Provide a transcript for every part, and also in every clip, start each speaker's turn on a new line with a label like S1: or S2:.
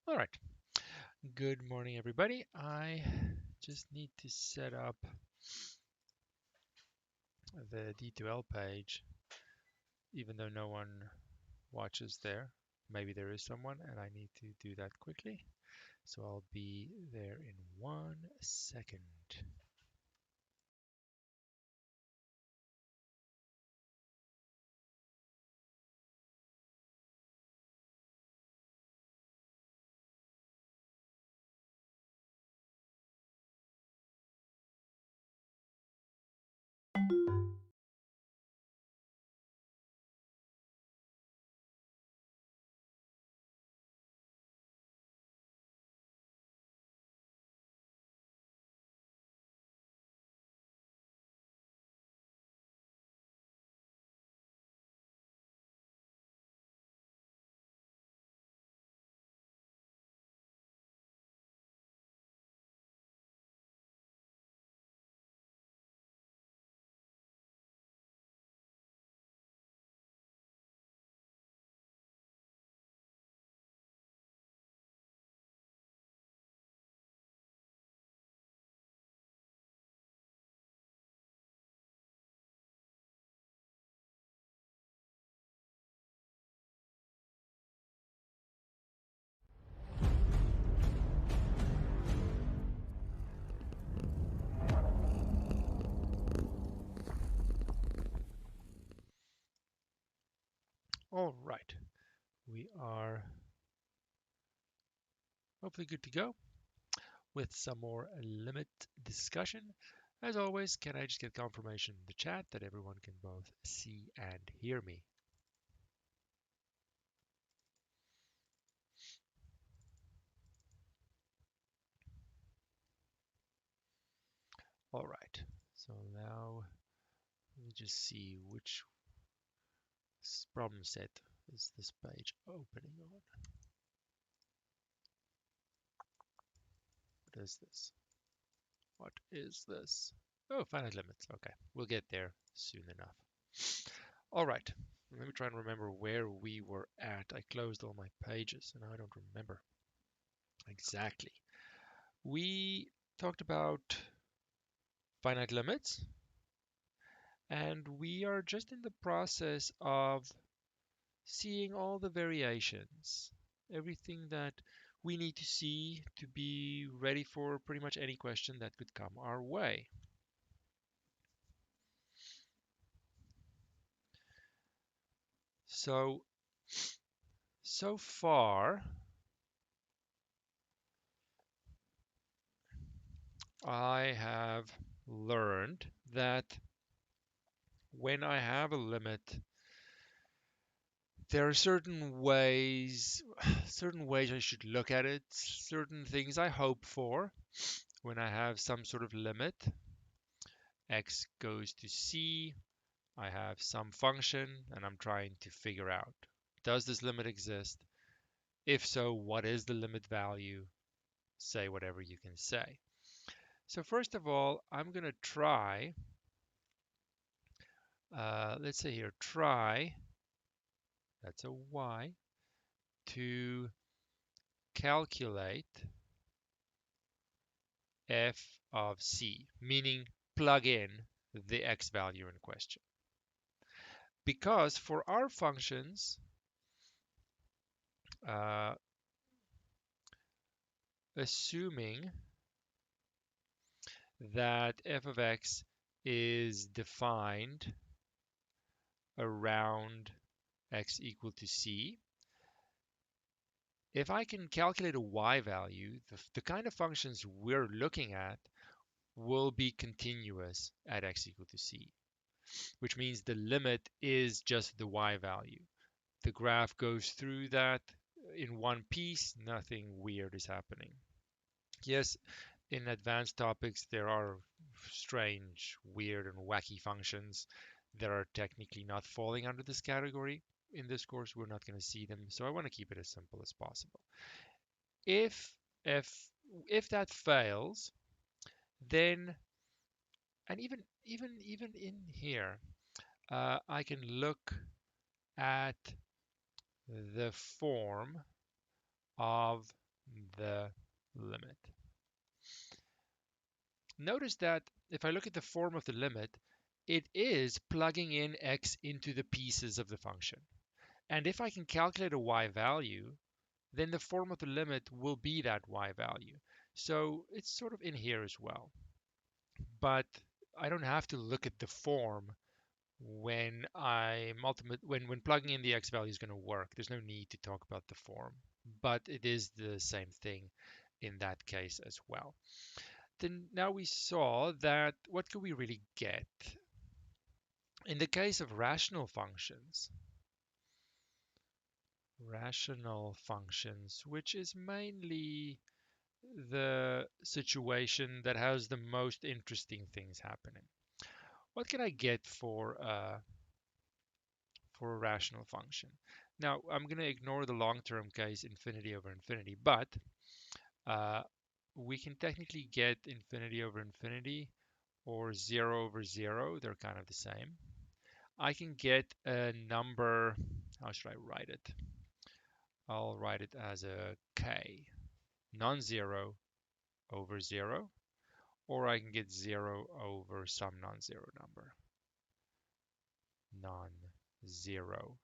S1: All right. Good morning, everybody. I just need to set up the D2L page, even though no one watches there. Maybe there is someone, and I need to do that quickly. So I'll be there in 1 second. All right. We are hopefully good to go with some more limit discussion. As always, can I just get confirmation in the chat that everyone can both see and hear me? All right. So now let me just see which problem set is this page opening on. What is this? What is this? Oh, finite limits. Okay, we'll get there soon enough. All right, let me try and remember where we were at. I closed all my pages and I don't remember exactly. We talked about finite limits and we are just in the process of seeing all the variations, everything that we need to see to be ready for pretty much any question that could come our way. So far, I have learned that when I have a limit, there are certain ways I should look at it, certain things I hope for when I have some sort of limit. X goes to C, I have some function and I'm trying to figure out, does this limit exist? If so, what is the limit value? Say whatever you can say. So first of all, I'm going to try, let's say here, try, that's a Y, to calculate f of c, meaning plug in the x value in question. Because for our functions, uh, assuming that f of x is defined around x equal to c, if I can calculate a y value, the kind of functions we're looking at will be continuous at x equal to c, which means the limit is just the y value. The graph goes through that in one piece, nothing weird is happening. Yes, in advanced topics, there are strange, weird, and wacky functions that are technically not falling under this category. In this course, we're not going to see them, so I want to keep it as simple as possible. If if if that fails, then and even in here, I can look at the form of the limit. Notice that if I look at the form of the limit, it is plugging in x into the pieces of the function. And if I can calculate a y value, then the form of the limit will be that y value. So it's sort of in here as well. But I don't have to look at the form when when plugging in the x value is going to work. There's no need to talk about the form, but it is the same thing in that case as well. Then now we saw that what could we really get? In the case of rational functions, which is mainly the situation that has the most interesting things happening. What can I get for a rational function? Now, I'm going to ignore the long-term case infinity over infinity, but uh, we can technically get infinity over infinity or 0 over 0. They're kind of the same. I can get a number, how should I write it? I'll write it as a k, non-zero over 0, or I can get 0 over some non-zero number, non-zero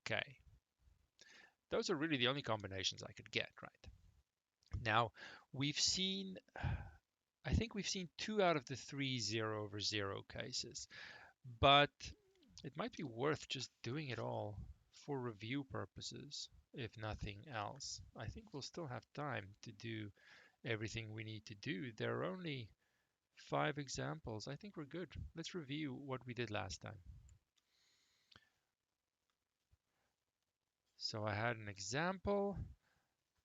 S1: k. Those are really the only combinations I could get, right? Now, we've seen, I think we've seen 2 out of the 3 0 over 0 cases, but it might be worth just doing it all for review purposes, if nothing else. I think we'll still have time to do everything we need to do. There are only 5 examples. I think we're good. Let's review what we did last time. So I had an example,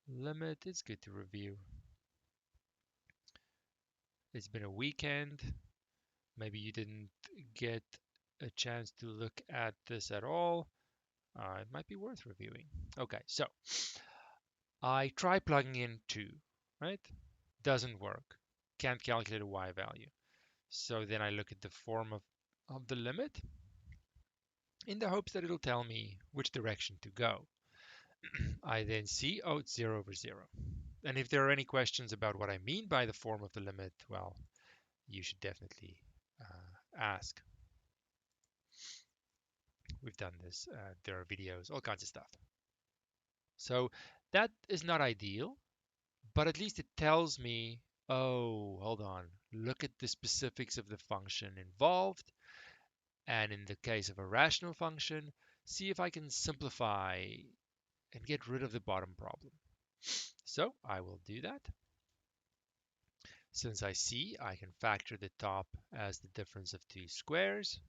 S1: limit, it's good to review. It's been a weekend. Maybe you didn't get a chance to look at this at all. It might be worth reviewing. Okay, so I try plugging in 2, right? Doesn't work. Can't calculate a y value. So then I look at the form of the limit in the hopes that it'll tell me which direction to go. I then see, oh, it's 0 over 0. And if there are any questions about what I mean by the form of the limit, well, you should definitely ask. We've done this. There are videos, all kinds of stuff. So that is not ideal, but at least it tells me, oh, hold on, look at the specifics of the function involved. And in the case of a rational function, see if I can simplify and get rid of the bottom problem. So I will do that. Since I see, I can factor the top as the difference of 2 squares.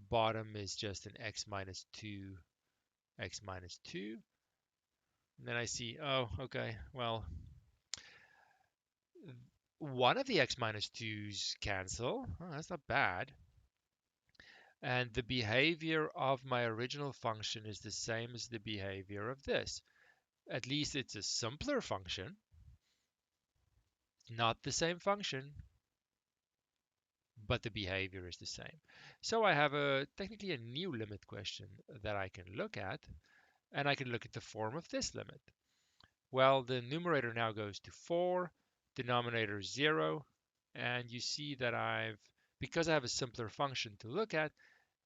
S1: Bottom is just an x minus 2, x minus 2. And then I see, oh, okay, well, one of the x minus 2's cancel. Oh, that's not bad. And the behavior of my original function is the same as the behavior of this. At least it's a simpler function, not the same function, but the behavior is the same. So I have technically a new limit question that I can look at, and I can look at the form of this limit. Well, the numerator now goes to 4, denominator 0, and you see that because I have a simpler function to look at,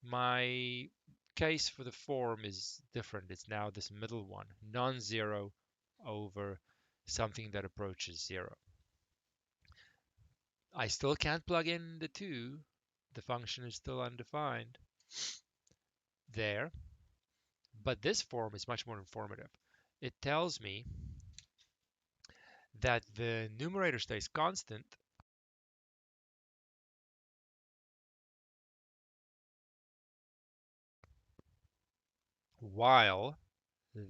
S1: my case for the form is different. It's now this middle one, non-zero over something that approaches 0. I still can't plug in the 2. The function is still undefined there, but this form is much more informative. It tells me that the numerator stays constant while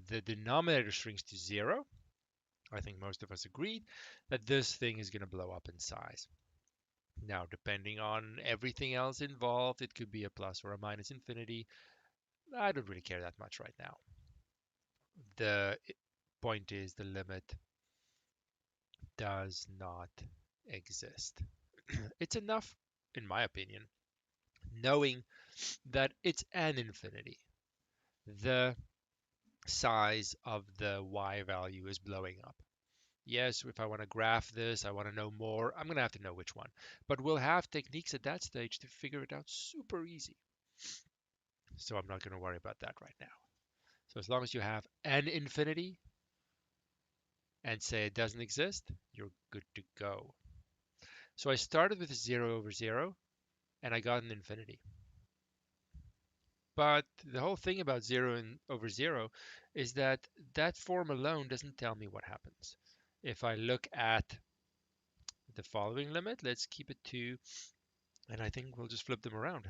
S1: the denominator shrinks to 0. I think most of us agreed that this thing is going to blow up in size. Now, depending on everything else involved, it could be a plus or a minus infinity. I don't really care that much right now. The point is the limit does not exist. It's enough, in my opinion, knowing that it's an infinity. The size of the y value is blowing up. Yes, if I want to graph this, I want to know more, I'm going to have to know which one. But we'll have techniques at that stage to figure it out super easy. So I'm not going to worry about that right now. So as long as you have an infinity and say it doesn't exist, you're good to go. So I started with 0 over 0 and I got an infinity. But the whole thing about 0 and over 0 is that that form alone doesn't tell me what happens. If I look at the following limit, let's keep it 2, and I think we'll just flip them around.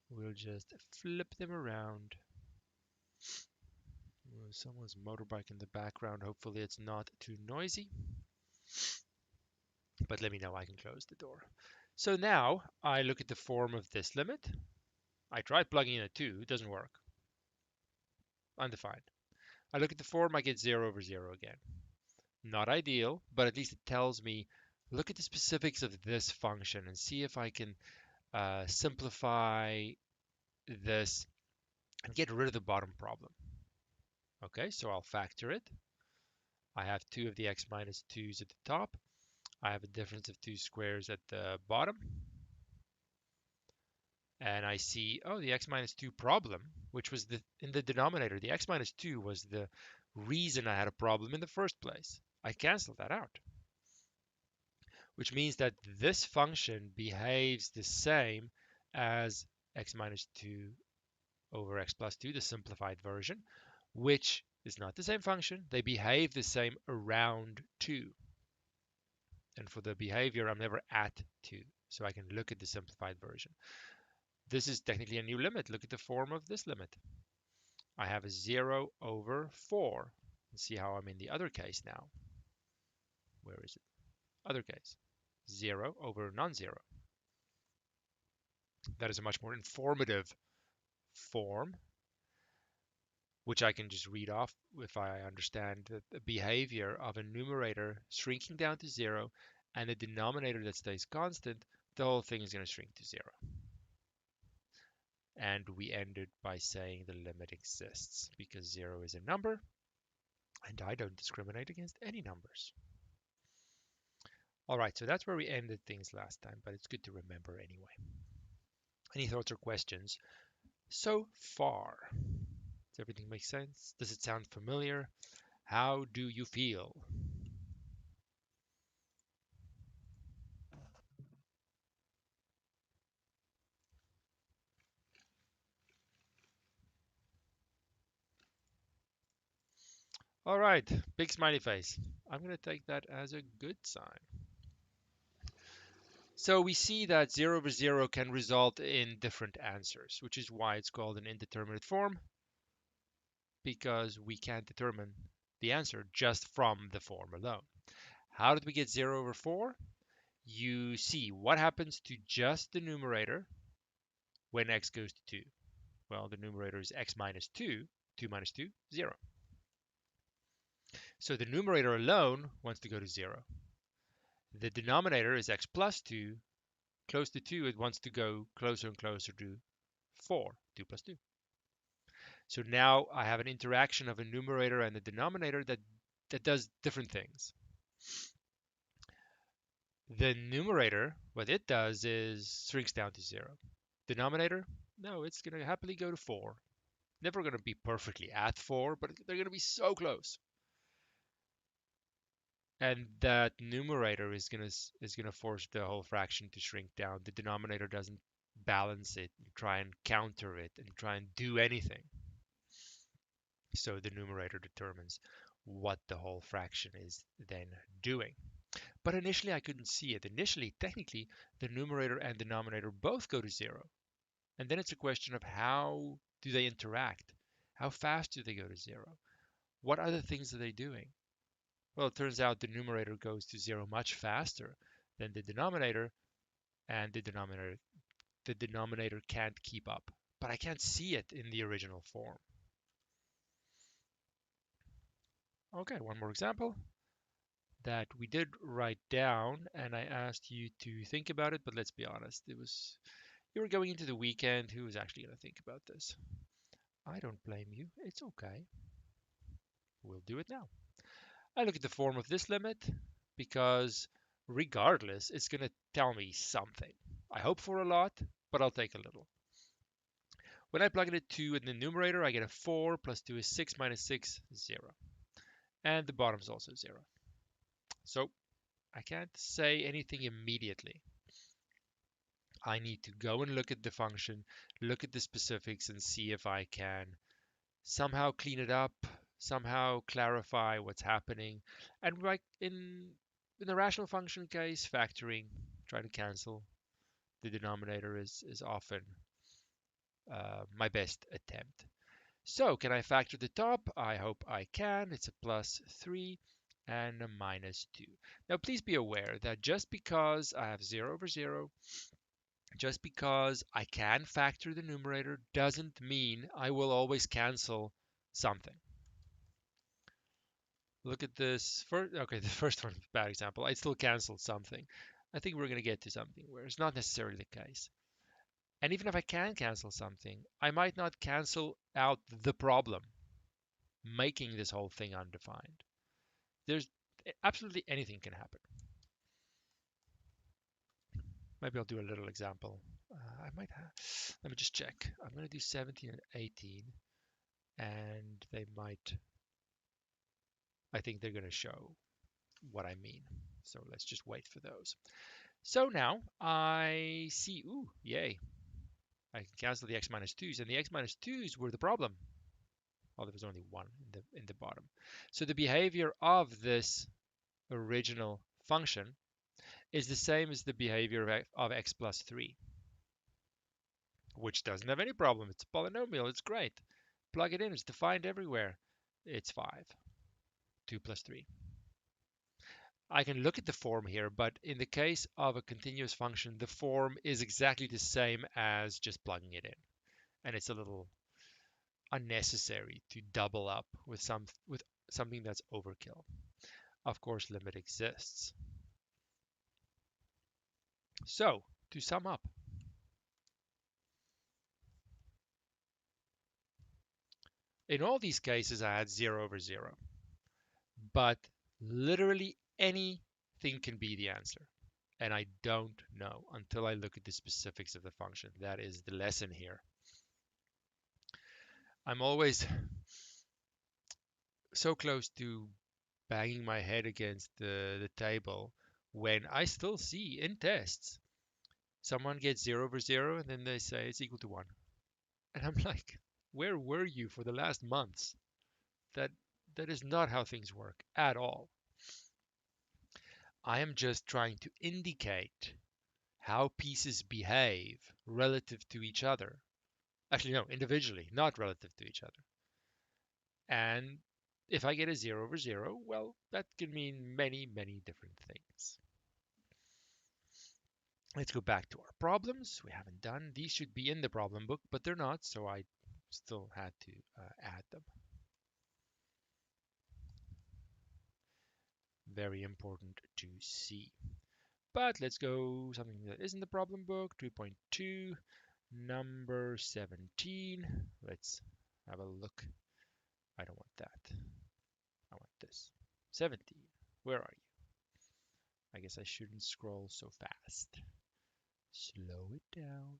S1: We'll just flip them around. Someone's motorbike in the background. Hopefully it's not too noisy. But let me know, I can close the door. So now I look at the form of this limit. I tried plugging in a 2, it doesn't work. Undefined. I look at the form, I get 0 over 0 again. Not ideal, but at least it tells me, look at the specifics of this function and see if I can simplify this and get rid of the bottom problem. Okay, so I'll factor it. I have 2 of the x minus 2's at the top. I have a difference of 2 squares at the bottom. And I see, oh, the x minus 2 problem, which was in the denominator. The x minus 2 was the reason I had a problem in the first place. I canceled that out, which means that this function behaves the same as x minus 2 over x plus 2, the simplified version, which is not the same function. They behave the same around 2. And for the behavior, I'm never at 2. So I can look at the simplified version. This is technically a new limit. Look at the form of this limit. I have a 0 over 4. Let's see how I'm in the other case now. Where is it? Other case. 0 over non-zero. That is a much more informative form, which I can just read off if I understand the behavior of a numerator shrinking down to 0 and a denominator that stays constant. The whole thing is going to shrink to 0. And we ended by saying the limit exists because 0 is a number and I don't discriminate against any numbers. All right, so that's where we ended things last time, but it's good to remember anyway. Any thoughts or questions so far? Does everything make sense? Does it sound familiar? How do you feel? All right, big smiley face. I'm going to take that as a good sign. So we see that 0 over 0 can result in different answers, which is why it's called an indeterminate form, because we can't determine the answer just from the form alone. How did we get 0 over 4? You see what happens to just the numerator when x goes to 2. Well, the numerator is x minus 2. 2 minus 2, 0. So the numerator alone wants to go to 0. The denominator is x plus 2. Close to 2, it wants to go closer and closer to 4. 2 plus 2. So now I have an interaction of a numerator and a denominator that does different things. The numerator, what it does is shrinks down to 0. Denominator, no, it's going to happily go to 4. Never going to be perfectly at 4, but they're going to be so close. And that numerator is gonna force the whole fraction to shrink down. The denominator doesn't balance it and try and counter it and try and do anything. So the numerator determines what the whole fraction is then doing. But initially I couldn't see it. Initially, technically, the numerator and denominator both go to 0. And then it's a question of how do they interact? How fast do they go to 0? What other things are they doing? Well, it turns out the numerator goes to 0 much faster than the denominator, and the denominator can't keep up. But I can't see it in the original form. Okay, one more example that we did write down, and I asked you to think about it, but let's be honest, you were going into the weekend, who was actually going to think about this? I don't blame you. It's okay. We'll do it now. I look at the form of this limit because regardless, it's going to tell me something. I hope for a lot, but I'll take a little. When I plug in a 2 in the numerator, I get a 4 plus 2 is 6 minus 6, 0. And the bottom is also 0. So I can't say anything immediately. I need to go and look at the function, look at the specifics, and see if I can somehow clean it up, somehow clarify what's happening. And like in the rational function case, factoring, try to cancel the denominator is often my best attempt. So can I factor the top? I hope I can. It's a plus 3 and a minus 2. Now please be aware that just because I have 0 over 0, just because I can factor the numerator doesn't mean I will always cancel something. Look at this first. Okay, the first one, bad example. I still canceled something. I think we're going to get to something where it's not necessarily the case. And even if I can cancel something, I might not cancel out the problem, making this whole thing undefined. There's absolutely anything can happen. Maybe I'll do a little example. I might have, let me just check. I'm going to do 17 and 18, and they might, I think they're going to show what I mean. So let's just wait for those. So now I see, ooh, yay. I can cancel the x minus 2's, and the x minus 2's were the problem. Well, there was only one in the bottom. So the behavior of this original function is the same as the behavior of x plus 3, which doesn't have any problem. It's a polynomial. It's great. Plug it in. It's defined everywhere. It's 5. 2 plus 3. I can look at the form here, but in the case of a continuous function, the form is exactly the same as just plugging it in. And it's a little unnecessary to double up with something that's overkill. Of course, limit exists. So, to sum up, in all these cases, I had 0 over 0, but literally anything can be the answer. And I don't know until I look at the specifics of the function. That is the lesson here. I'm always so close to banging my head against the table when I still see in tests someone gets 0 over 0 and then they say it's equal to 1. And I'm like, where were you for the last months? That that is not how things work at all. I am just trying to indicate how pieces behave relative to each other. Actually, no, individually, not relative to each other. And if I get a 0 over 0, well, that can mean many, many different things. Let's go back to our problems. We haven't done. These should be in the problem book, but they're not, so I still had to add them. Very important to see. But let's go something that is in the problem book, 3.2, number 17. Let's have a look. I don't want that. I want this. 17. Where are you? I guess I shouldn't scroll so fast. Slow it down.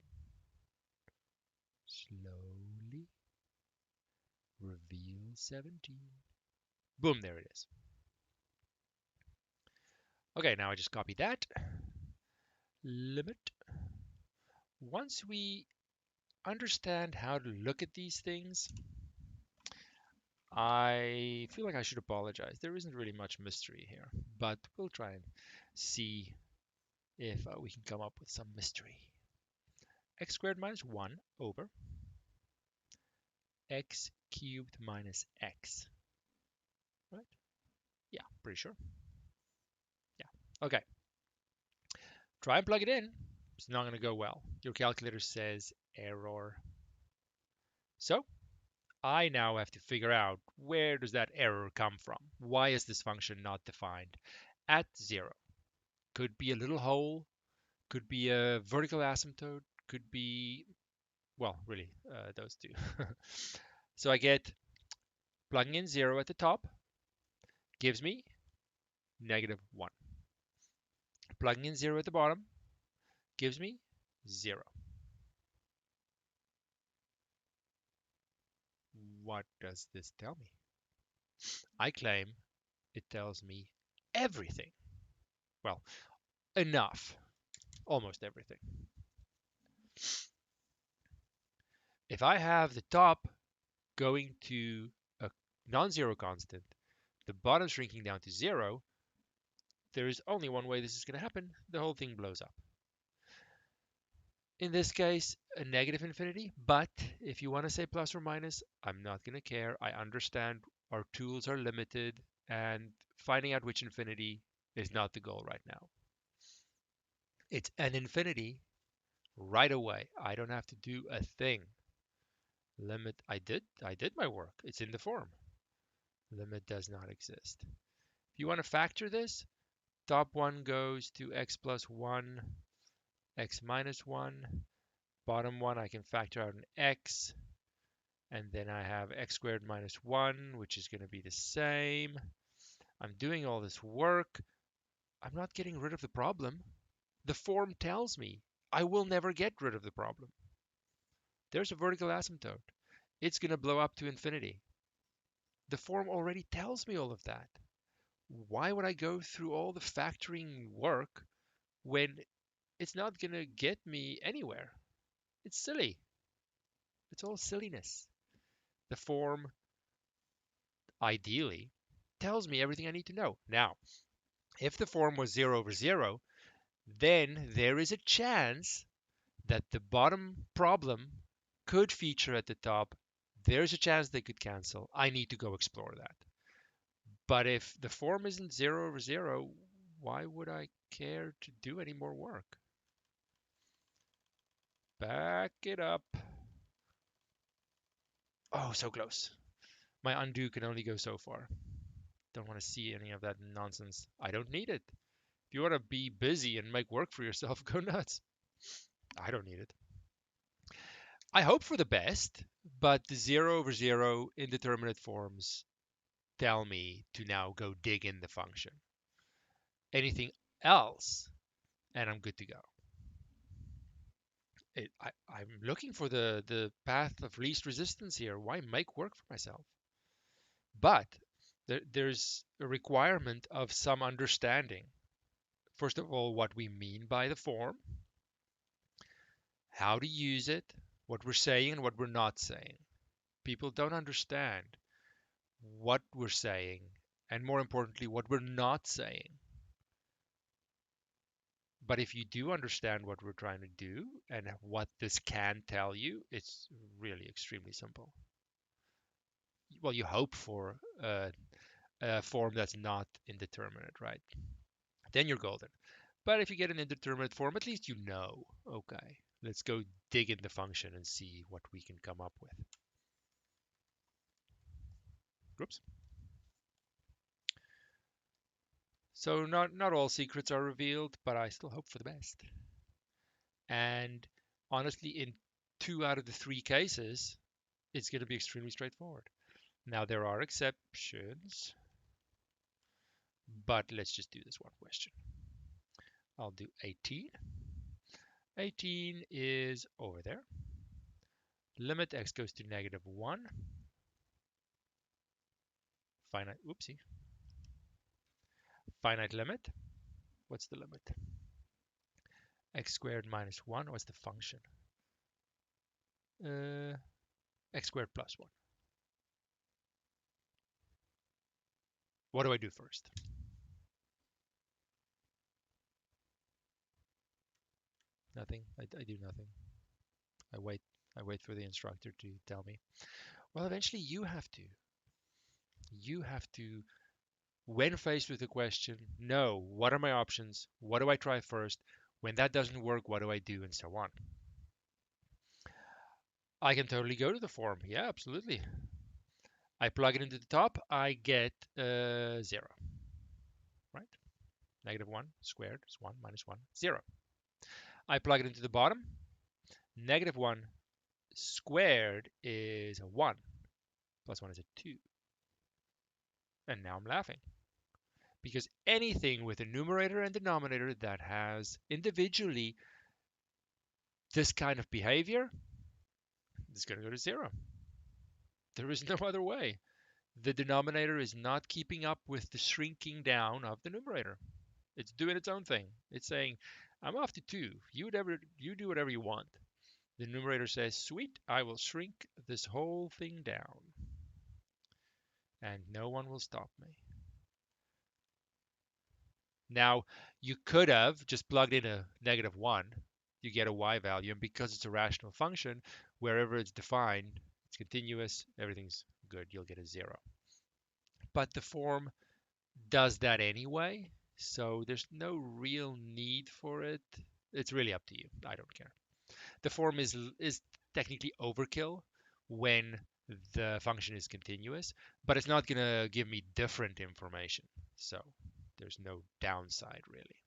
S1: Slowly. Reveal 17. Boom, there it is. Okay, now I just copy that. Limit. Once we understand how to look at these things, I feel like I should apologize. There isn't really much mystery here, but we'll try and see if we can come up with some mystery. X squared minus 1 over x cubed minus x. Right? Yeah, pretty sure. Yeah. Okay. Try and plug it in. It's not going to go well. Your calculator says error. So I now have to figure out where does that error come from? Why is this function not defined at 0? Could be a little hole, could be a vertical asymptote, could be, well, really, those two. So I get plugging in 0 at the top gives me -1. Plugging in 0 at the bottom gives me 0. What does this tell me? I claim it tells me everything. Well, enough. Almost everything. If I have the top going to a non-zero constant, the bottom shrinking down to 0, there is only one way this is going to happen. The whole thing blows up. In this case, a negative infinity, but if you want to say plus or minus, I'm not going to care. I understand our tools are limited, and finding out which infinity is not the goal right now. It's an infinity right away. I don't have to do a thing. Limit, I did my work. It's in the form. Limit does not exist. If you want to factor this, top one goes to x plus 1, x minus 1. Bottom one, I can factor out an x, and then I have x squared minus 1, which is going to be the same. I'm doing all this work. I'm not getting rid of the problem. The form tells me I will never get rid of the problem. There's a vertical asymptote. It's going to blow up to infinity. The form already tells me all of that. Why would I go through all the factoring work when it's not going to get me anywhere? It's silly. It's all silliness. The form, ideally, tells me everything I need to know. Now, if the form was 0 over 0, then there is a chance that the bottom problem could feature at the top. There's a chance they could cancel. I need to go explore that. But if the form isn't 0 over 0, why would I care to do any more work? Back it up. Oh, so close. My undo can only go so far. Don't want to see any of that nonsense. I don't need it. If you want to be busy and make work for yourself, go nuts. I don't need it. I hope for the best, but the 0 over 0 indeterminate forms tell me to now go dig in the function. Anything else, and I'm good to go. I'm looking for the path of least resistance here. Why make work for myself? But there's a requirement of some understanding. First of all, what we mean by the form, how to use it, what we're saying and what we're not saying. People don't understand what we're saying, and more importantly, what we're not saying. But if you do understand what we're trying to do and what this can tell you, it's really extremely simple. Well, you hope for a form that's not indeterminate, right? Then you're golden. But if you get an indeterminate form, at least you know, okay, let's go dig in the function and see what we can come up with. Whoops. So not all secrets are revealed, but I still hope for the best. And honestly, in 2 out of the 3 cases, it's going to be extremely straightforward. Now, there are exceptions, but let's just do this one question. I'll do 18. 18 is over there. Limit x goes to -1. Finite, oopsie. Finite limit. What's the limit? X squared minus 1. What's the function? X squared plus 1. What do I do first? Nothing. I do nothing. I wait. I wait for the instructor to tell me. Well, eventually you have to. You have to, when faced with a question, know what are my options? What do I try first? When that doesn't work, what do I do? And so on. I can totally go to the form. Yeah, absolutely. I plug it into the top. I get 0. Right? -1 squared is 1 minus 1, 0. I plug it into the bottom. -1 squared is 1. Plus 1 is a 2. And now I'm laughing. Because anything with a numerator and denominator that has individually this kind of behavior is going to go to 0. There is no other way. The denominator is not keeping up with the shrinking down of the numerator. It's doing its own thing. It's saying, I'm off to 2. You do whatever you want. The numerator says, sweet, I will shrink this whole thing down. And no one will stop me. Now, you could have just plugged in a -1. You get a y value. And because it's a rational function, wherever it's defined, it's continuous, everything's good. You'll get a 0. But the form does that anyway. So there's no real need for it. It's really up to you. I don't care. The form is technically overkill when the function is continuous, but it's not going to give me different information. So there's no downside really.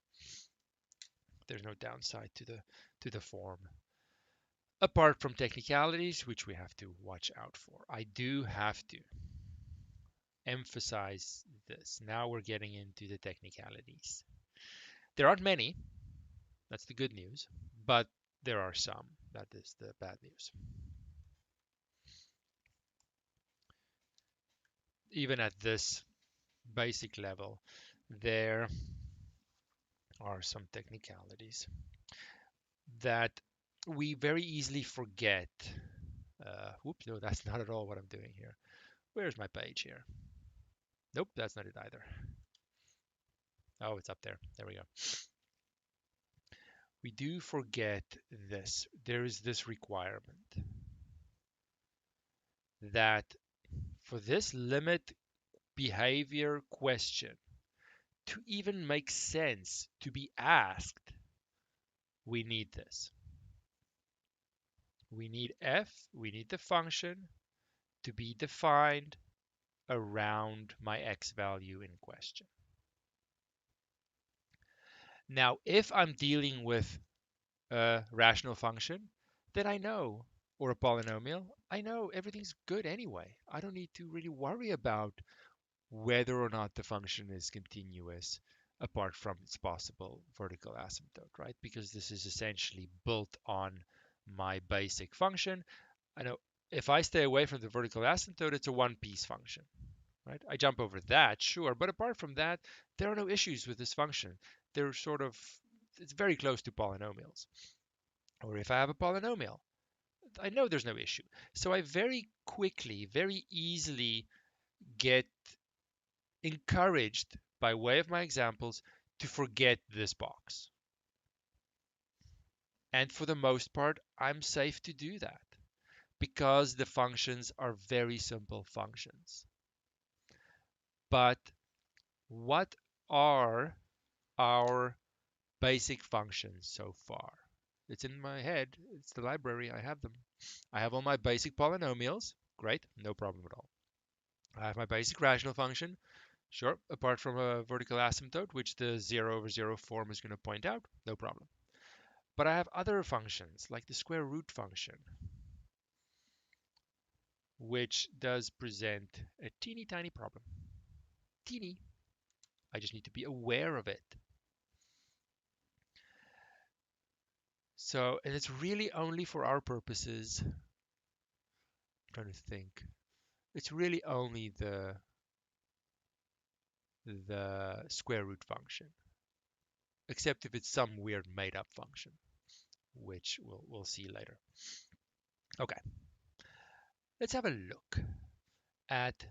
S1: There's no downside to the form. Apart from technicalities, which we have to watch out for. I do have to emphasize this. Now we're getting into the technicalities. There aren't many, that's the good news, but there are some. That is the bad news. Even at this basic level, there are some technicalities that we very easily forget. Whoops, no, that's not at all what I'm doing here. Where's my page here? Nope, that's not it either. Oh, it's up there. There we go. We do forget this. There is this requirement that for this limit behavior question to even make sense to be asked, we need this. We need f, we need the function to be defined around my x value in question. Now, if I'm dealing with a rational function, then I know, or a polynomial, I know everything's good anyway. I don't need to really worry about whether or not the function is continuous apart from its possible vertical asymptote, right? Because this is essentially built on my basic function. I know if I stay away from the vertical asymptote, it's a one-piece function, right? I jump over that, sure, but apart from that, there are no issues with this function. They're sort of, it's very close to polynomials. Or if I have a polynomial, I know there's no issue. So I very quickly, very easily get encouraged by way of my examples to forget this box. And for the most part, I'm safe to do that because the functions are very simple functions. But what are our basic functions so far? It's in my head. It's the library. I have them. I have all my basic polynomials. Great. No problem at all. I have my basic rational function. Sure. Apart from a vertical asymptote, which the 0/0 form is going to point out. No problem. But I have other functions, like the square root function, which does present a teeny tiny problem. Teeny. I just need to be aware of it. So, and it's really only for our purposes. I'm trying to think. It's really only the square root function, except if it's some weird made up function, which we'll see later. Okay, let's have a look at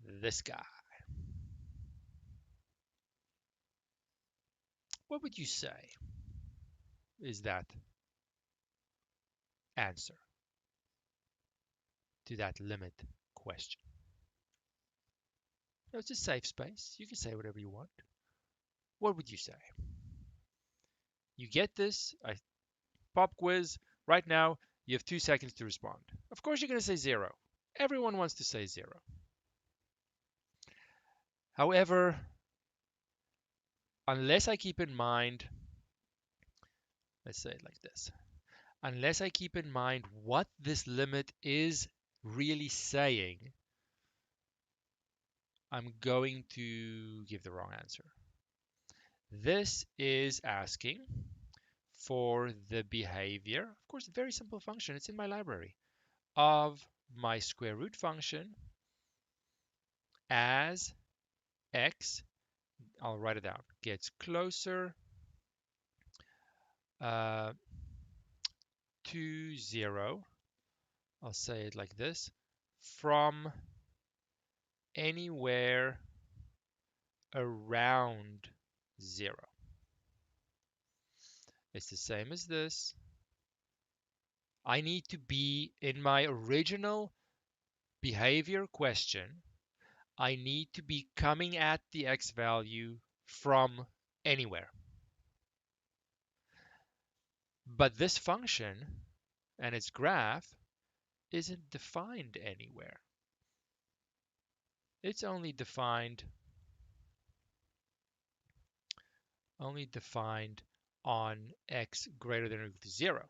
S1: this guy. What would you say is that answer to that limit question? No, it's a safe space. You can say whatever you want. What would you say? You get this, I pop quiz right now. You have 2 seconds to respond. Of course, you're going to say 0. Everyone wants to say 0. However, unless I keep in mind, let's say it like this, unless I keep in mind what this limit is really saying I'm going to give the wrong answer. This is asking for the behavior, of course, a very simple function, it's in my library, of my square root function as x, I'll write it down, gets closer uh, to 0, I'll say it like this, from anywhere around 0. It's the same as this. I need to be in my original behavior question. I need to be coming at the x value from anywhere. But this function and its graph isn't defined anywhere. It's only defined on x greater than or equal to 0.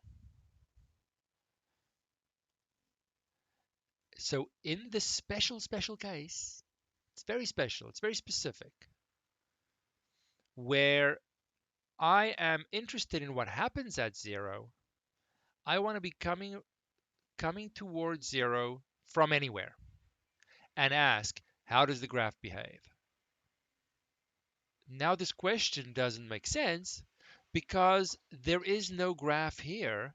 S1: So in this special case, it's very special, it's very specific, where I am interested in what happens at 0, I want to be coming towards 0 from anywhere and ask, how does the graph behave? Now this question doesn't make sense because there is no graph here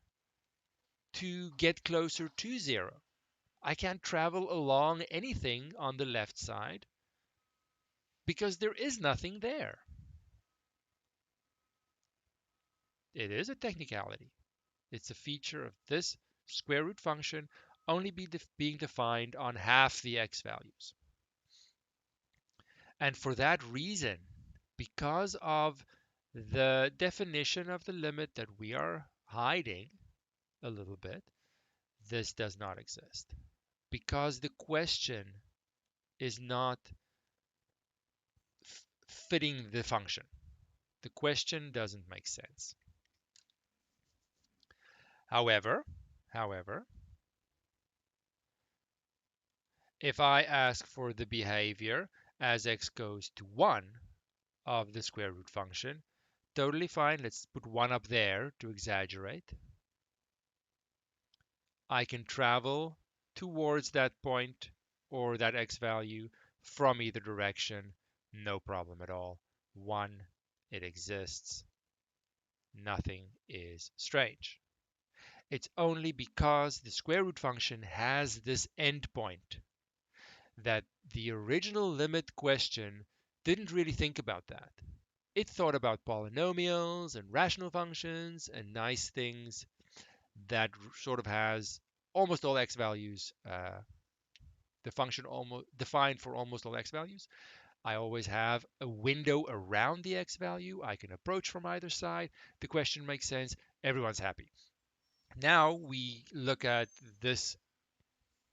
S1: to get closer to 0. I can't travel along anything on the left side because there is nothing there. It is a technicality. It's a feature of this square root function only being defined on half the x values. And for that reason, because of the definition of the limit that we are hiding a little bit, this does not exist. Because the question is not fitting the function. The question doesn't make sense. However, if I ask for the behavior as x goes to 1 of the square root function, totally fine. Let's put 1 up there to exaggerate. I can travel towards that point or that x value from either direction, no problem at all. 1, it exists. Nothing is strange. It's only because the square root function has this endpoint that the original limit question didn't really think about that. It thought about polynomials and rational functions and nice things that sort of has almost all x values, the function almost defined for almost all x values. I always have a window around the x value. I can approach from either side. The question makes sense. Everyone's happy. Now we look at this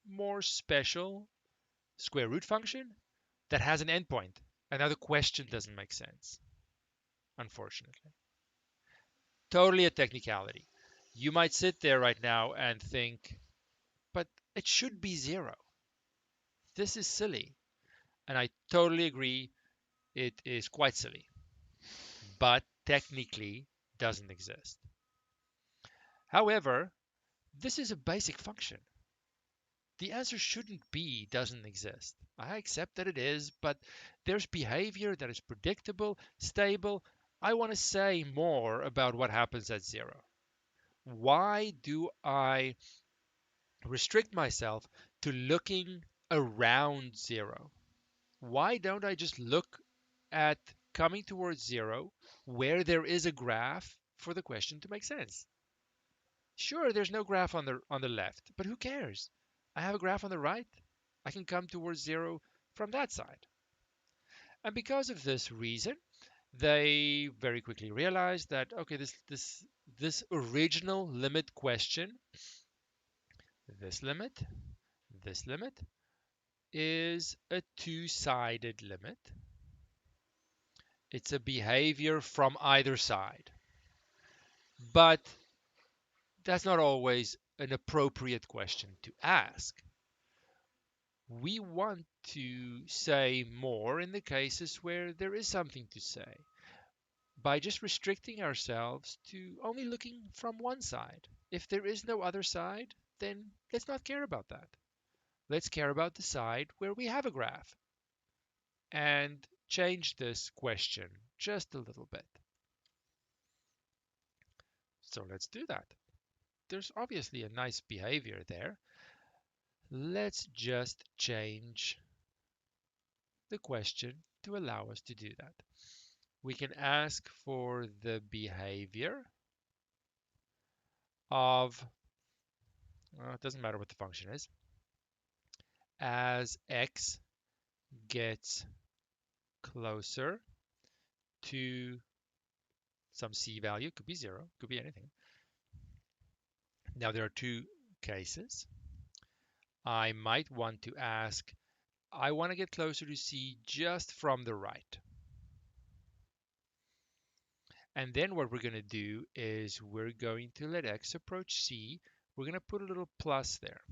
S1: more special square root function that has an endpoint. And now the question doesn't make sense, unfortunately. Totally a technicality. You might sit there right now and think, but it should be 0. This is silly. And I totally agree, it is quite silly, but technically doesn't exist. However, this is a basic function. The answer shouldn't be doesn't exist. I accept that it is, but there's behavior that is predictable, stable. I want to say more about what happens at 0. Why do I restrict myself to looking around 0? Why don't I just look at coming towards 0 where there is a graph for the question to make sense? Sure, there's no graph on the left, but who cares? I have a graph on the right. I can come towards 0 from that side. And because of this reason, they very quickly realized that okay, this original limit question, this limit, this limit is a two-sided limit. It's a behavior from either side. But that's not always an appropriate question to ask. We want to say more in the cases where there is something to say by just restricting ourselves to only looking from one side. If there is no other side, then let's not care about that. Let's care about the side where we have a graph and change this question just a little bit. So let's do that. There's obviously a nice behavior there. Let's just change the question to allow us to do that. We can ask for the behavior of, it doesn't matter what the function is, as x gets closer to some c value, could be 0, could be anything. Now there are two cases. I might want to ask, I want to get closer to c just from the right. And then what we're going to do is we're going to let x approach c. We're going to put a little plus there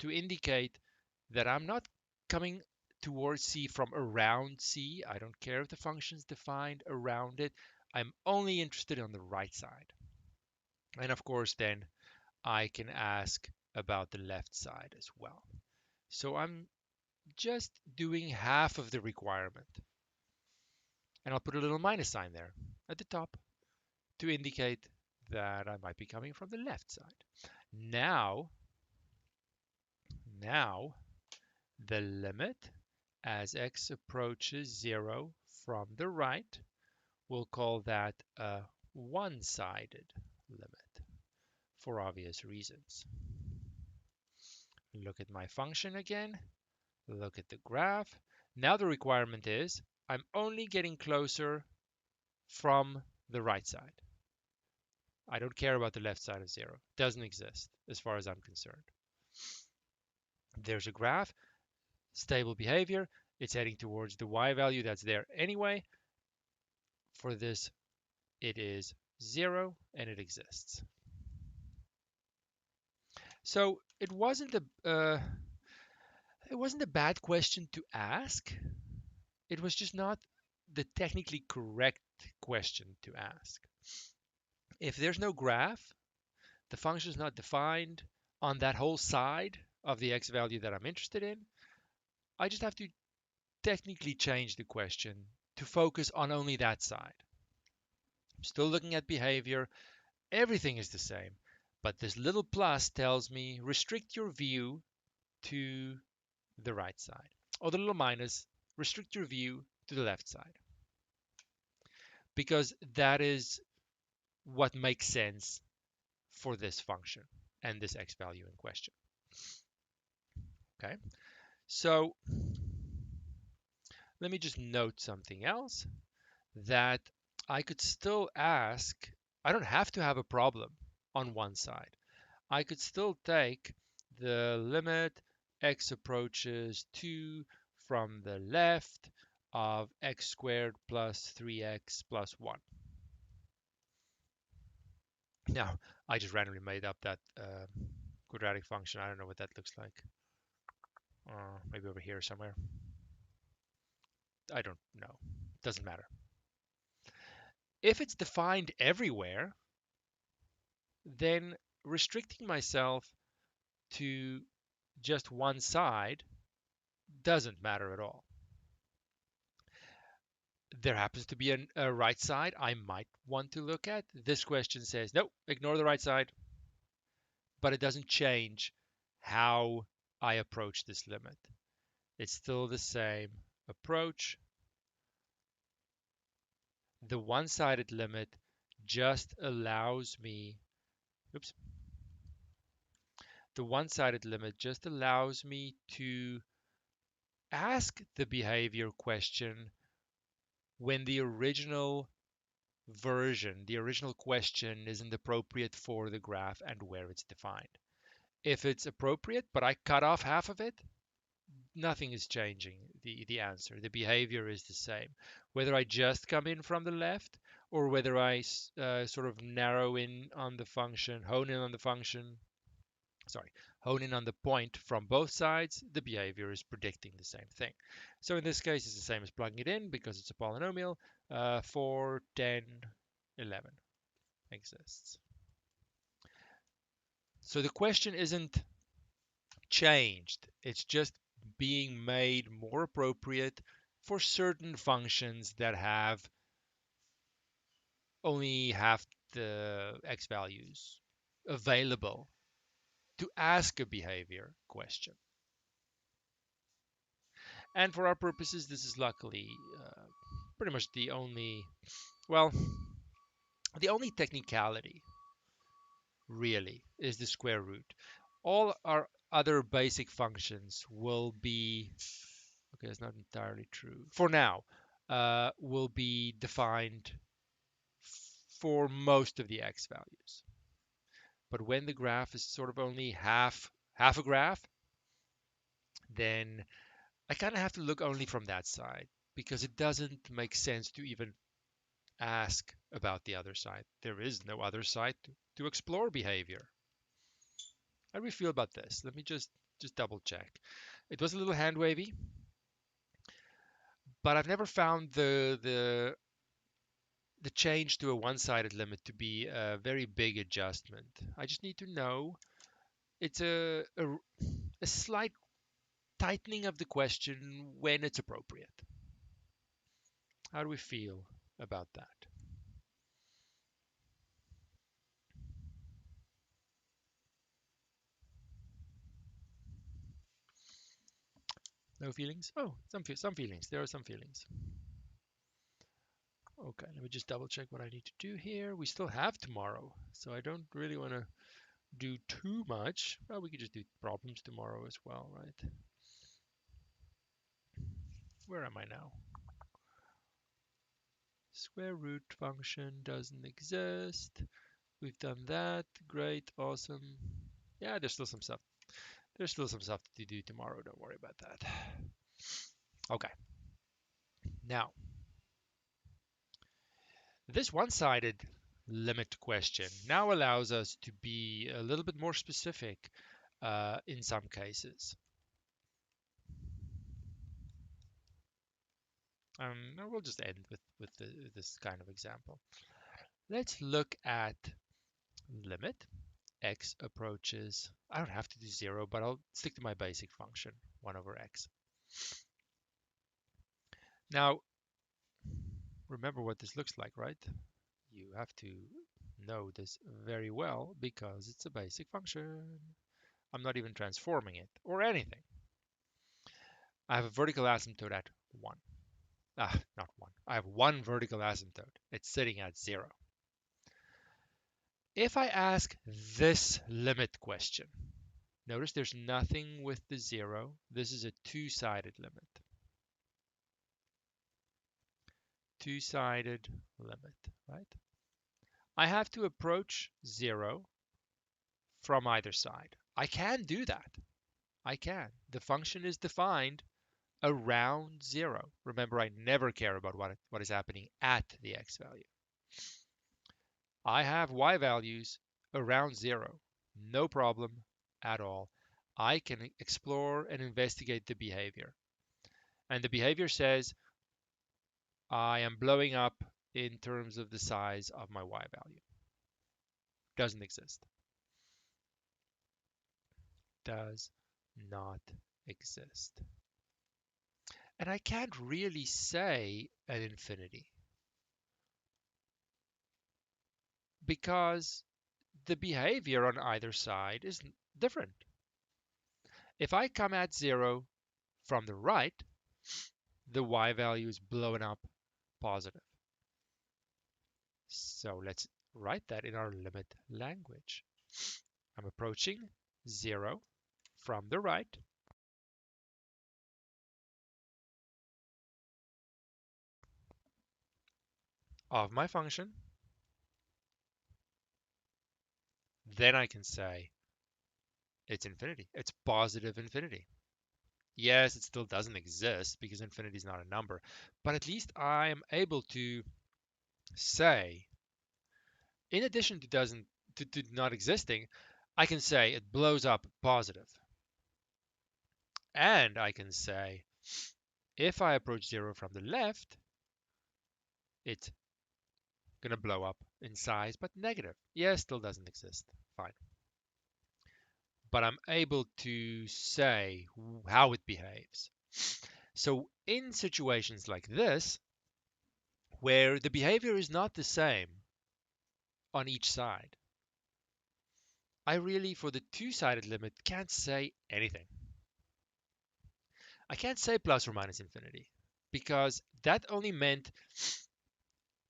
S1: to indicate that I'm not coming towards c from around c. I don't care if the function's defined around it. I'm only interested on the right side. And of course, then I can ask about the left side as well. So I'm just doing half of the requirement. And I'll put a little minus sign there at the top to indicate that I might be coming from the left side. Now the limit as x approaches 0 from the right, we'll call that a one-sided limit for obvious reasons. Look at my function again. Look at the graph. Now the requirement is I'm only getting closer from the right side. I don't care about the left side of 0. Doesn't exist as far as I'm concerned. There's a graph, stable behavior. It's heading towards the y value that's there anyway. For this, it is 0 and it exists. So it wasn't a bad question to ask. It was just not the technically correct question to ask. If there's no graph, the function is not defined on that whole side of the x value that I'm interested in, I just have to technically change the question to focus on only that side. I'm still looking at behavior. Everything is the same, but this little plus tells me restrict your view to the right side. Or the little minus, restrict your view to the left side. Because that is what makes sense for this function and this x value in question. Okay, so let me just note something else, that I could still ask, I don't have to have a problem on one side. I could still take the limit x approaches 2 from the left of x squared plus 3x plus 1. Now, I just randomly made up that quadratic function. I don't know what that looks like. Maybe over here somewhere. I don't know. Doesn't matter. If it's defined everywhere, then restricting myself to just one side doesn't matter at all. There happens to be a right side I might want to look at. This question says, no, ignore the right side, but it doesn't change how I approach this limit. It's still the same approach. The one-sided limit just allows me, the one-sided limit just allows me to ask the behavior question when the original version, the original question isn't appropriate for the graph and where it's defined. If it's appropriate, but I cut off half of it, nothing is changing the answer. The behavior is the same. Whether I just come in from the left or whether I sort of narrow in on the function, hone in on the function, hone in on the point from both sides, the behavior is predicting the same thing. So in this case, it's the same as plugging it in because it's a polynomial. 4, 10, 11 exists. So the question isn't changed. It's just being made more appropriate for certain functions that have only half the x values available to ask a behavior question. And for our purposes, this is luckily pretty much the only, well, the only technicality really is the square root. All our other basic functions will be, okay, that's not entirely true. For now, will be defined for most of the x values. But when the graph is sort of only half a graph, then I kind of have to look only from that side because it doesn't make sense to even ask about the other side. There is no other side to explore behavior. How do we feel about this? Let me just double check. It was a little hand wavy, but I've never found the change to a one-sided limit to be a very big adjustment. I just need to know it's a slight tightening of the question when it's appropriate. How do we feel about that? No feelings? Oh, some feelings. There are some feelings. Okay, let me just double check what I need to do here. We still have tomorrow, so I don't really want to do too much. Well, we could just do problems tomorrow as well, right? Where am I now? Square root function doesn't exist. We've done that. Great, awesome. Yeah, there's still some stuff. There's still some stuff to do tomorrow. Don't worry about that. Okay. Now, this one-sided limit question now allows us to be a little bit more specific in some cases. We'll just end with this kind of example. Let's look at limit x approaches. I don't have to do 0, but I'll stick to my basic function, 1 over x. Now, remember what this looks like, right? You have to know this very well because it's a basic function. I'm not even transforming it or anything. I have a vertical asymptote at 1. Not 1. I have one vertical asymptote. It's sitting at 0. If I ask this limit question, notice there's nothing with the 0. This is a two-sided limit. Two-sided limit, right? I have to approach 0 from either side. I can do that. I can. The function is defined around 0. Remember, I never care about what is happening at the x value. I have y values around 0. No problem at all. I can explore and investigate the behavior. And the behavior says I am blowing up in terms of the size of my y value. Doesn't exist. Does not exist. And I can't really say an infinity because the behavior on either side is different. If I come at 0 from the right, the y value is blowing up positive. So let's write that in our limit language. I'm approaching 0 from the right. Of my function. Then I can say it's infinity. It's positive infinity. Yes, it still doesn't exist because infinity is not a number, but at least I am able to say, in addition to not existing, I can say it blows up positive. And I can say if I approach 0 from the left, it's going to blow up in size, but negative. Yeah, still doesn't exist. Fine. But I'm able to say how it behaves. So in situations like this, where the behavior is not the same on each side, I really, for the two-sided limit, can't say anything. I can't say plus or minus infinity because that only meant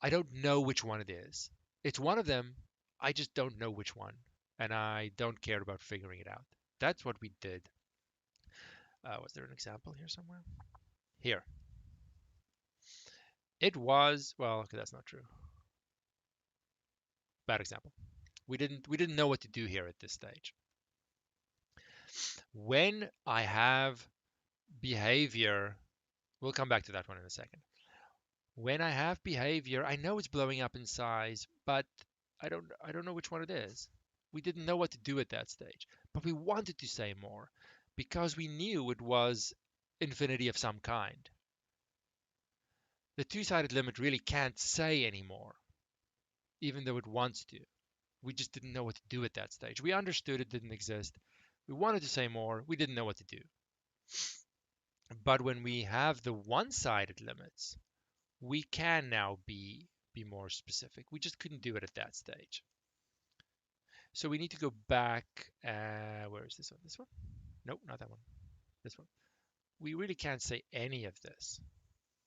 S1: I don't know which one it is. It's one of them, I just don't know which one, and I don't care about figuring it out. That's what we did. Was there an example here somewhere? Here. It was, well, okay, that's not true. Bad example. We didn't know what to do here at this stage. When I have behavior, we'll come back to that one in a second. When I have behavior, I know it's blowing up in size, but I don't know which one it is. We didn't know what to do at that stage, but we wanted to say more because we knew it was infinity of some kind. The two-sided limit really can't say anymore, even though it wants to. We just didn't know what to do at that stage. We understood it didn't exist. We wanted to say more. We didn't know what to do. But when we have the one-sided limits, we can now be more specific. We just couldn't do it at that stage. So we need to go back. Where is this one? This one? Nope, not that one. This one. We really can't say any of this,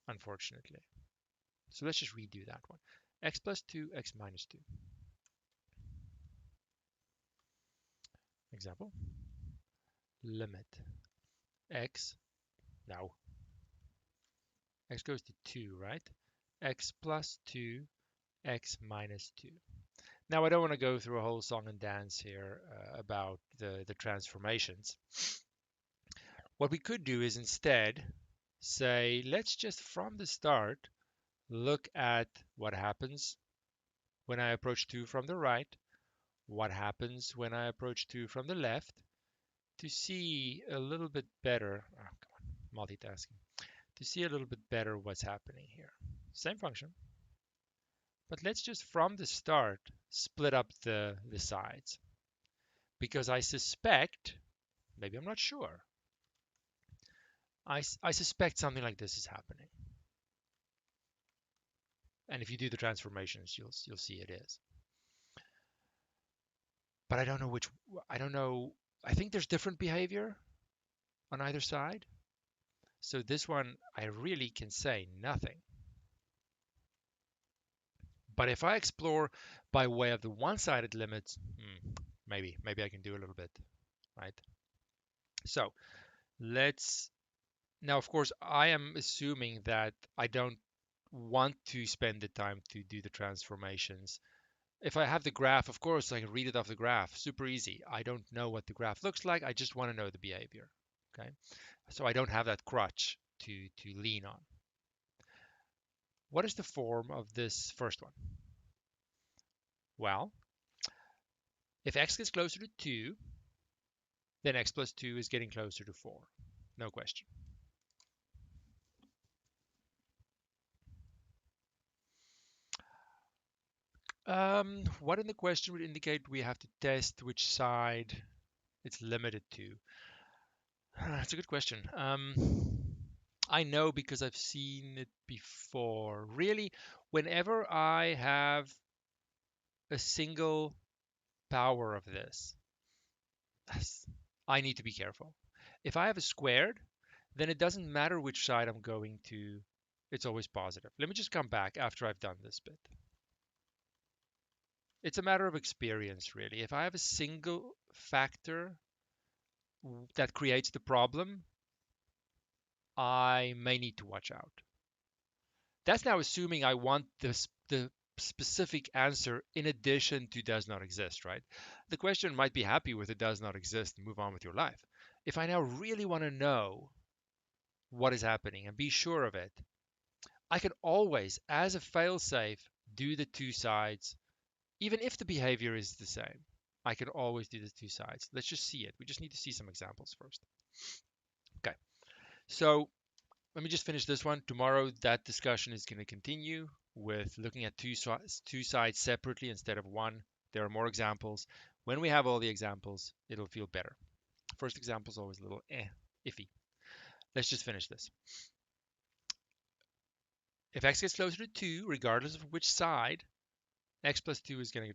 S1: unfortunately. So let's just redo that one. X plus 2, x minus 2. Example. Limit x. Now, x goes to 2, right? X plus 2, x minus 2. Now, I don't want to go through a whole song and dance here about the transformations. What we could do is instead say, let's just from the start look at what happens when I approach 2 from the right, what happens when I approach 2 from the left, to see a little bit better, oh, come on, multitasking, to see a little bit better what's happening here. Same function, but let's just from the start split up the sides because I suspect, maybe I'm not sure, I suspect something like this is happening. And if you do the transformations, you'll see it is. But I don't know which, I don't know, I think there's different behavior on either side. So this one, I really can say nothing. But if I explore by way of the one-sided limits, maybe I can do a little bit, right? So let's, now of course, I am assuming that I don't want to spend the time to do the transformations. If I have the graph, of course, I can read it off the graph. Super easy. I don't know what the graph looks like. I just want to know the behavior. Okay. So I don't have that crutch to lean on. What is the form of this first one? Well, if x gets closer to 2, then x plus 2 is getting closer to 4. No question. What in the question would indicate we have to test which side it's limited to? That's a good question. I know because I've seen it before. Really, whenever I have a single power of this, I need to be careful. If I have a squared, then it doesn't matter which side I'm going to, it's always positive. Let me just come back after I've done this bit. It's a matter of experience, really. If I have a single factor that creates the problem, I may need to watch out. That's now assuming I want the specific answer in addition to does not exist, right? The question might be happy with it does not exist and move on with your life. If I now really want to know what is happening and be sure of it, I can always, as a failsafe, do the two sides, even if the behavior is the same. I can always do the two sides. Let's just see it. We just need to see some examples first. Okay, so let me just finish this one. Tomorrow, that discussion is going to continue with looking at two sides separately instead of one. There are more examples. When we have all the examples, it'll feel better. First example is always a little iffy. Let's just finish this. If x gets closer to 2, regardless of which side, x plus 2 is going to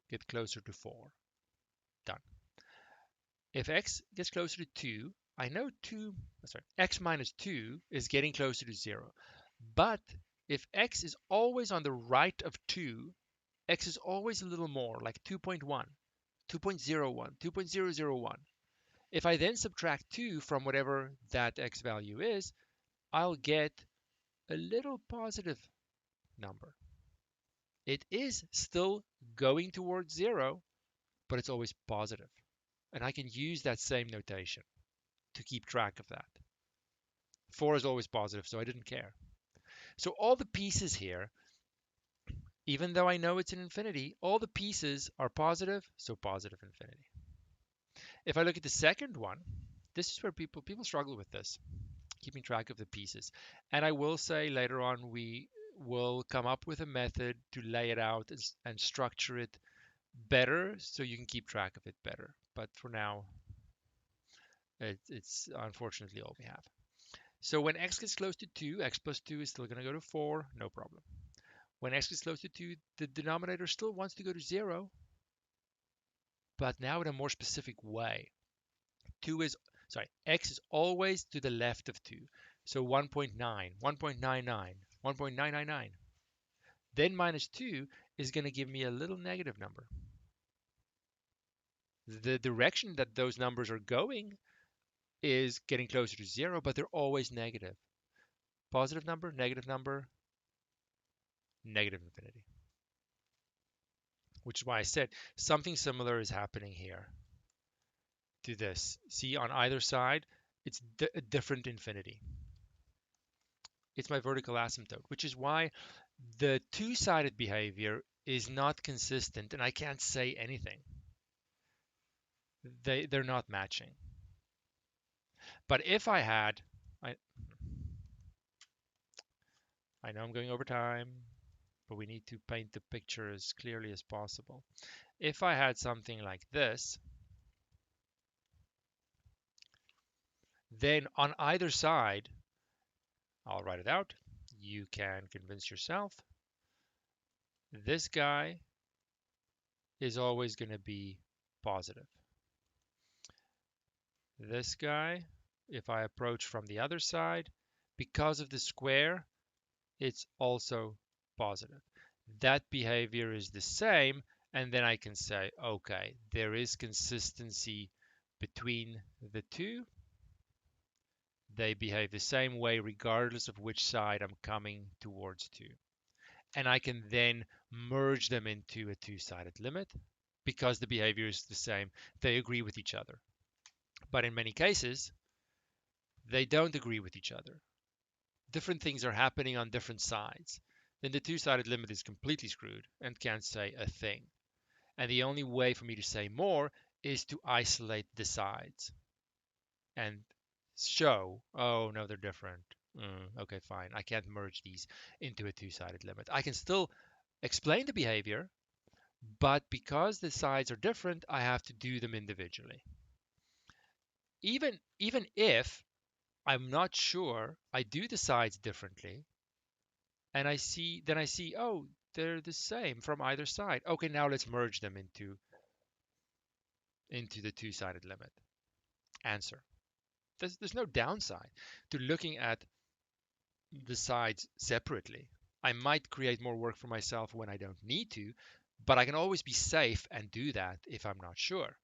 S1: get closer to 4. Done. If x gets closer to 2, I know x minus 2 is getting closer to 0. But if x is always on the right of 2, x is always a little more, like 2.1, 2.01, 2.001. If I then subtract 2 from whatever that x value is, I'll get a little positive number. It is still going towards 0, but it's always positive. And I can use that same notation to keep track of that. 4 is always positive, so I didn't care. So all the pieces here, even though I know it's an infinity, all the pieces are positive, so positive infinity. If I look at the second one, this is where people struggle with this, keeping track of the pieces. And I will say later on we will come up with a method to lay it out and structure it better so you can keep track of it better. But for now, it's unfortunately all we have. So when x gets close to 2, x plus 2 is still going to go to 4, no problem. When x gets close to 2, the denominator still wants to go to 0, but now in a more specific way. X is always to the left of 2. So 1.9, 1.99, 1.999. Then minus 2 is going to give me a little negative number. The direction that those numbers are going is getting closer to 0, but they're always negative. Positive number, negative infinity. Which is why I said something similar is happening here to this. See, on either side, it's a different infinity. It's my vertical asymptote, which is why the two-sided behavior is not consistent, and I can't say anything. They're not matching. But if I had, I know I'm going over time, but we need to paint the picture as clearly as possible. If I had something like this, then on either side, I'll write it out. You can convince yourself. This guy is always going to be positive. This guy, if I approach from the other side, because of the square, it's also positive. That behavior is the same, and then I can say, okay, there is consistency between the two. They behave the same way regardless of which side I'm coming towards to. And I can then merge them into a two-sided limit because the behavior is the same. They agree with each other. But in many cases, they don't agree with each other. Different things are happening on different sides. Then the two-sided limit is completely screwed and can't say a thing. And the only way for me to say more is to isolate the sides and show, oh, no, they're different. Okay, fine. I can't merge these into a two-sided limit. I can still explain the behavior, but because the sides are different, I have to do them individually. Even if I'm not sure, I do the sides differently, and I see, oh, they're the same from either side. Okay, now let's merge them into the two-sided limit. Answer. There's no downside to looking at the sides separately. I might create more work for myself when I don't need to, but I can always be safe and do that if I'm not sure.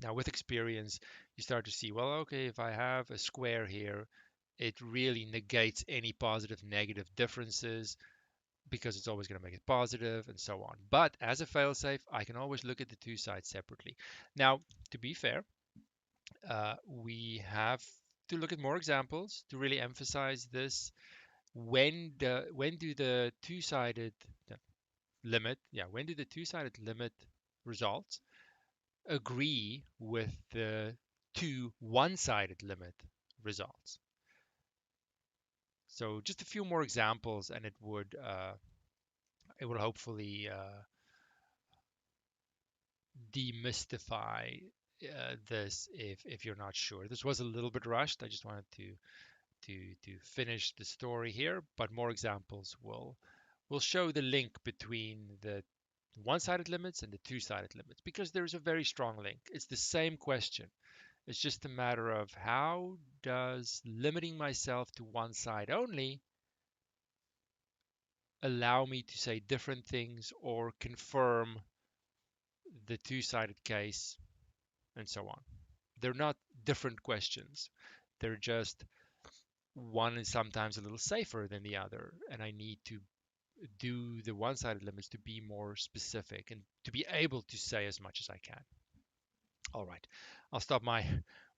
S1: Now, with experience, you start to see, well, okay, if I have a square here, it really negates any positive negative differences because it's always going to make it positive and so on. But as a failsafe, I can always look at the two sides separately. Now, to be fair, we have to look at more examples to really emphasize this. When do the two-sided limit, when do the two-sided limit results agree with the two one-sided limit results. So just a few more examples, and it will hopefully demystify this if you're not sure. This was a little bit rushed. I just wanted to finish the story here, but more examples will show the link between the one-sided limits and the two-sided limits because there's a very strong link. It's the same question. It's just a matter of how does limiting myself to one side only allow me to say different things or confirm the two-sided case and so on. They're not different questions. They're just one is sometimes a little safer than the other, and I need to do the one-sided limits to be more specific and to be able to say as much as I can. All right, I'll stop my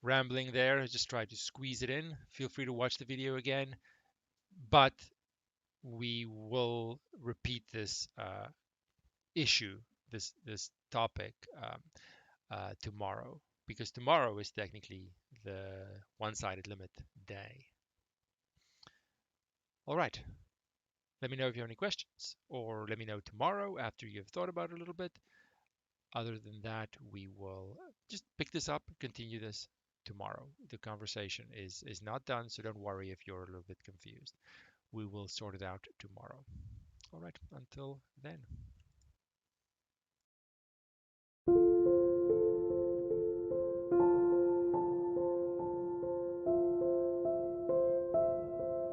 S1: rambling there. I just tried to squeeze it in. Feel free to watch the video again, but we will repeat this issue, this topic tomorrow, because tomorrow is technically the one-sided limit day. All right. Let me know if you have any questions, or let me know tomorrow after you've thought about it a little bit. Other than that, we will just pick this up, continue this tomorrow. The conversation is not done, so don't worry if you're a little bit confused. We will sort it out tomorrow. All right, until then.